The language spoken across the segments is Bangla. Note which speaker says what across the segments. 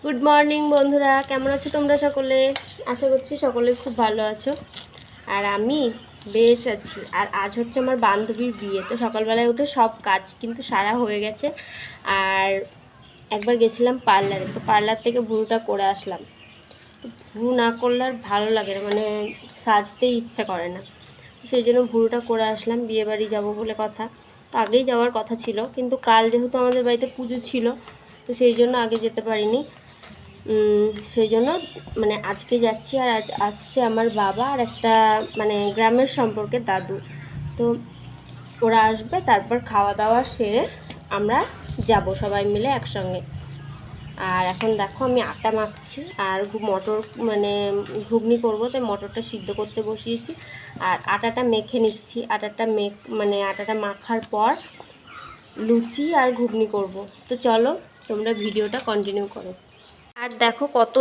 Speaker 1: গুড মর্নিং বন্ধুরা, কেমন আছো তোমরা সকলে? আশা করছি সকলে খুব ভালো আছো। আর আমি বেশ আছি। আর আজ হচ্ছে আমার বান্ধবীর বিয়ে, তো সকালবেলায় উঠে সব কাজ কিন্তু সারা হয়ে গেছে। আর একবার গেছিলাম পার্লারে, তো পার্লার থেকে ভুরুটা করে আসলাম। তো ভুরু না করলে আর ভালো লাগে না, মানে সাজতেই ইচ্ছা করে না। সেই জন্য ভুরুটা করে আসলাম। বিয়ে বাড়ি যাবো বলে কথা, তো আগেই যাওয়ার কথা ছিল, কিন্তু কাল যেহেতু আমাদের বাড়িতে পুজো ছিল, তো সেই জন্য আগে যেতে পারিনি। সেই জন্য মানে আজকে যাচ্ছি। আর আজ আসছে আমার বাবা আর একটা মানে গ্রামের সম্পর্কের দাদু। তো ওরা আসবে, তারপর খাওয়া দাওয়া সেরে আমরা যাব সবাই মিলে একসঙ্গে। আর এখন দেখো আমি আটা মাখছি আর মটর মানে ঘুগনি করবো, তাই মটরটা সিদ্ধ করতে বসিয়েছি। আর আটাটা মেখে নিচ্ছি। আটাটা মাখার পর লুচি আর ঘুগনি করব। তো চলো তোমরা ভিডিওটা কন্টিনিউ করো। আর দেখো কত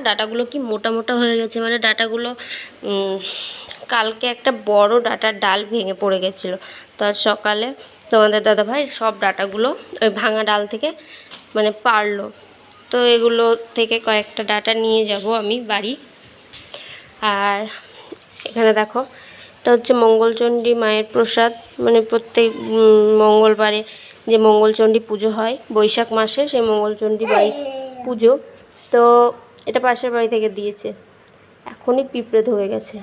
Speaker 1: ডাটাগুলো কি মোটা মোটা হয়ে গেছে, মানে ডাটাগুলো কালকে একটা বড় ডাটার ডাল ভেঙে পড়ে গেছিলো। তো আজ সকালে তোমাদের দাদাভাই সব ডাটাগুলো ওই ভাঙা ডাল থেকে মানে পারলো। তো এগুলো থেকে কয়েকটা ডাটা নিয়ে যাব আমি বাড়ি। আর এখানে দেখো, এটা হচ্ছে মঙ্গলচণ্ডী মায়ের প্রসাদ, মানে প্রত্যেক মঙ্গলবারে যে মঙ্গলচণ্ডী পুজো হয় বৈশাখ মাসে, সেই মঙ্গলচণ্ডী বাড়ি পুজো। তো এটা পাশের বাড়ি থেকে দিয়েছে। এখনই পিঁপড়ে ধরে গেছে।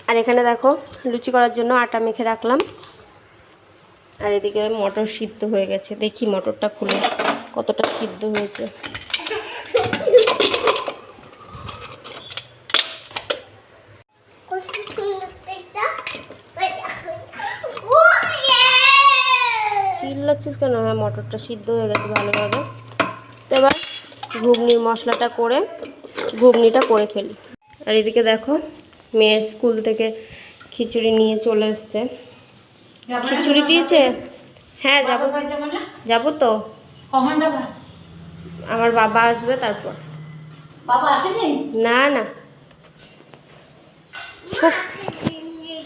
Speaker 1: আর এখানে দেখো লুচি করার জন্য আটা মেখে রাখলাম। আর এদিকে মটর সিদ্ধ হয়ে গেছে, দেখি মটরটা খুলে কতটা সিদ্ধ হয়েছে। চিল্লাচ্ছিস কেন? হ্যাঁ, মটরটা সিদ্ধ হয়ে গেছে ভালোভাবে। তো এবার ঘুগনির মশলাটা করে ঘুগনিটা করে ফেলি। আর এদিকে দেখো মেয়ের স্কুল থেকে খিচুড়ি নিয়ে চলে এসছে। খিচুড়ি দিয়েছে? হ্যাঁ যাবো, যাবো তো। আমার বাবা আসবে তারপর।
Speaker 2: বাবা আসেনি?
Speaker 1: না না,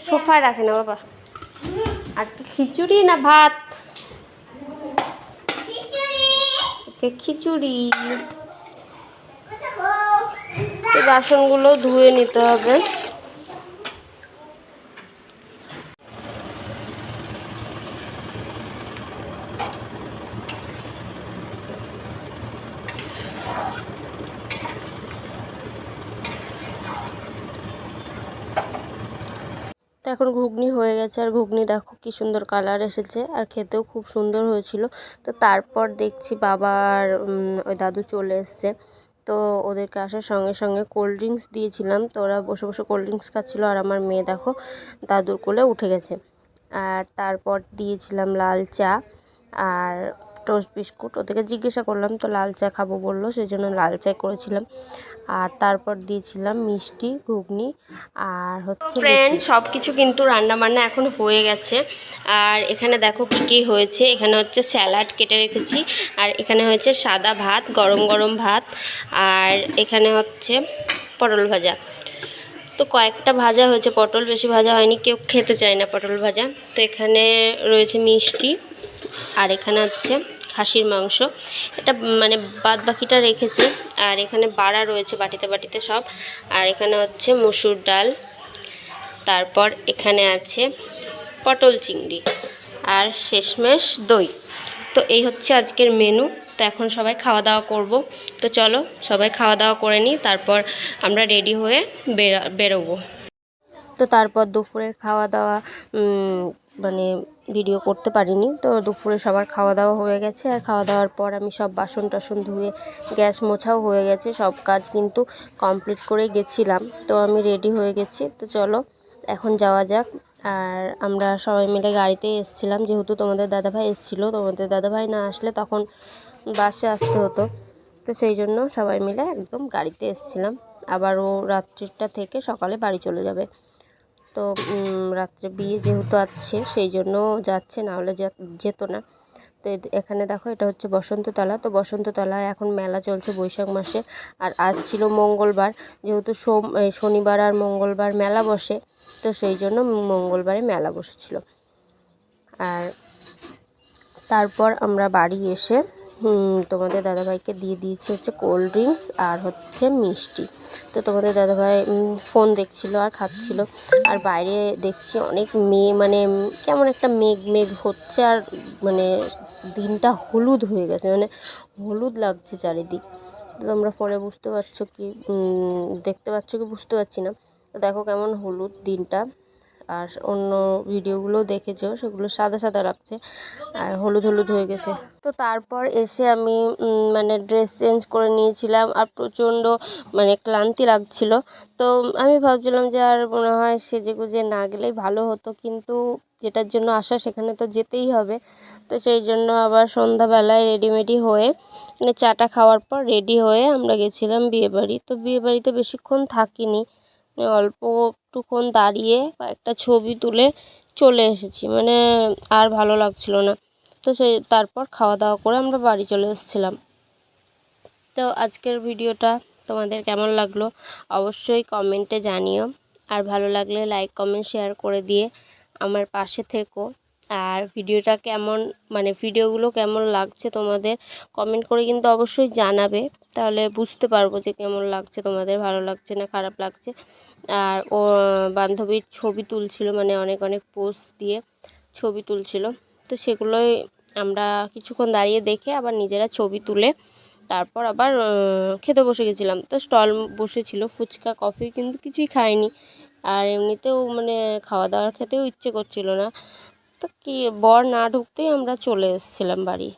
Speaker 1: সোফায় রাখে না বাবা। আজকে খিচুড়ি না ভাত? আজকে খিচুড়ি। বাসনগুলো ধুয়ে নিতে হবে। তো এখন ঘুগনি হয়ে গেছে। আর ঘুগনি দেখো কি সুন্দর কালার এসেছে, আর খেতেও খুব সুন্দর হয়েছিল। তো তারপর দেখছি বাবা আর ওই দাদু চলে এসছে। তো ওদেরকে আসার সঙ্গে সঙ্গে কোল্ড ড্রিঙ্কস দিয়েছিলাম, তো ওরা বসে বসে কোল্ড ড্রিঙ্কস খাচ্ছিলো। আর আমার মেয়ে দেখো দাদুর কোলে উঠে গেছে। আর তারপর দিয়েছিলাম লাল চা আর টোস্ট বিস্কুট। ওদেরকে জিজ্ঞাসা করলাম, তো লাল চা খাবো বললো, সেই জন্য লাল চা করেছিলাম। আর তারপর দিয়েছিলাম মিষ্টি, ঘুগনি আর হচ্ছে ফ্রেন্ড সব কিছু কিন্তু রান্নাবান্না এখন হয়ে গেছে। আর এখানে দেখো কী কী হয়েছে। এখানে হচ্ছে স্যালাড কেটে রেখেছি, আর এখানে হয়েছে সাদা ভাত, গরম গরম ভাত, আর এখানে হচ্ছে পটল ভাজা। তো কয়েকটা ভাজা হয়েছে পটল, বেশি ভাজা হয়নি, কেউ খেতে চায় না পটল ভাজা। তো এখানে রয়েছে মিষ্টি, আর এখানে হচ্ছে খাসির মাংস। এটা মানে বাদ বাকিটা রেখেছি। আর এখানে বাড়া রয়েছে বাটিতে বাটিতে সব। আর এখানে হচ্ছে মসুর ডাল, তারপর এখানে আছে পটল চিংড়ি, আর শেষমেশ দই। তো এই হচ্ছে আজকের মেনু। তো এখন সবাই খাওয়া দাওয়া করব। তো চলো সবাই খাওয়া দাওয়া করে নিই, তারপর আমরা রেডি হয়ে বেরোবো। তো তারপর দুপুরের খাওয়া দাওয়া মানে ভিডিও করতে পারিনি। তো দুপুরে সবার খাওয়া দাওয়া হয়ে গেছে। আর খাওয়া দাওয়ার পর আমি সব বাসন টাসন ধুয়ে গ্যাস মোছাও হয়ে গেছে, সব কাজ কিন্তু কমপ্লিট করে গেছিলাম। তো আমি রেডি হয়ে গেছি। তো চলো এখন যাওয়া যাক। আর আমরা সবাই মিলে গাড়িতে এসেছিলাম, যেহেতু তোমাদের দাদাভাই এসেছিলো। তোমাদের দাদাভাই না আসলে তখন বাসে আসতে হতো, তো সেই জন্য সবাই মিলে একদম গাড়িতে এসেছিলাম। আবার ও রাত্রিটা থেকে সকালে বাড়ি চলে যাবে। তো রাত্রে বিয়ে যেহেতু আছে সেই জন্য যাচ্ছে, না হলে যেত না। তো এখানে দেখো এটা হচ্ছে বসন্ততলা। তো বসন্ততলায় এখন মেলা চলছে বৈশাখ মাসে। আর আজ ছিল মঙ্গলবার, যেহেতু শনিবার আর মঙ্গলবার মেলা বসে, তো সেই জন্য মঙ্গলবারে মেলা বসেছিল। আর তারপর আমরা বাড়ি এসে তোমাদের দাদাভাইকে দিয়ে দিয়েছি হচ্ছে কোল্ড ড্রিঙ্কস আর হচ্ছে মিষ্টি। তো তোমাদের দাদাভাই ফোন দেখছিল আর খাচ্ছিল। আর বাইরে দেখছি অনেক মানে কেমন একটা মেঘ মেঘ হচ্ছে, আর মানে দিনটা হলুদ হয়ে গেছে, মানে হলুদ লাগছে চারিদিক। তো তোমরা ফোনে বুঝতে পারছো কি দেখতে পাচ্ছ কি বুঝতে পারছি না। তো দেখো কেমন হলুদ দিনটা। আর অন্য ভিডিওগুলো দেখেছো সেগুলো সাদা সাদা লাগছে, আর হলুদ হলুদ হয়ে গেছে। তো তারপর এসে আমি মানে ড্রেস চেঞ্জ করে নিয়েছিলাম, আর প্রচণ্ড মানে ক্লান্তি লাগছিল। তো আমি ভাবছিলাম যে আর মনে হয় সেজেগুজে না গেলেই ভালো হতো, কিন্তু যেটার জন্য আসা সেখানে তো যেতেই হবে। তো সেই জন্য আবার সন্ধ্যাবেলায় রেডিমেডি হয়ে মানে চাটা খাওয়ার পর রেডি হয়ে আমরা গেছিলাম বিয়েবাড়ি। তো বিয়েবাড়িতে বেশিক্ষণ থাকিনি, অল্প একটুক্ষণ দাঁড়িয়ে কয়েকটা ছবি তুলে চলে এসেছি, মানে আর ভালো লাগছিল না। তো তারপর খাওয়া দাওয়া করে আমরা বাড়ি চলে এসেছিলাম। তো আজকের ভিডিওটা তোমাদের কেমন লাগলো অবশ্যই কমেন্টে জানিও, আর ভালো লাগলে লাইক কমেন্ট শেয়ার করে দিয়ে আমার পাশে থেকো। আর ভিডিওটা কেমন মানে ভিডিওগুলো কেমন লাগছে তোমাদের কমেন্ট করে কিন্তু অবশ্যই জানাবে, তাহলে বুঝতে পারবো যে কেমন লাগছে তোমাদের, ভালো লাগছে না খারাপ লাগছে। আর ও বান্ধবীর ছবি তুলছিল, মানে অনেক অনেক পোস্ট দিয়ে ছবি তুলছিল। তো সেগুলোই আমরা কিছুক্ষণ দাঁড়িয়ে দেখে আবার নিজেরা ছবি তুলে তারপর আবার খেতে বসে গেছিলাম। তো স্টল বসেছিল ফুচকা কফি, কিন্তু কিছুই খাইনি। আর এমনিতেও মানে খাওয়া দাওয়ার খেতেও ইচ্ছে করছিল না। তো কি বর না ঢুকতেই আমরা চলে এসেছিলাম বাড়ি।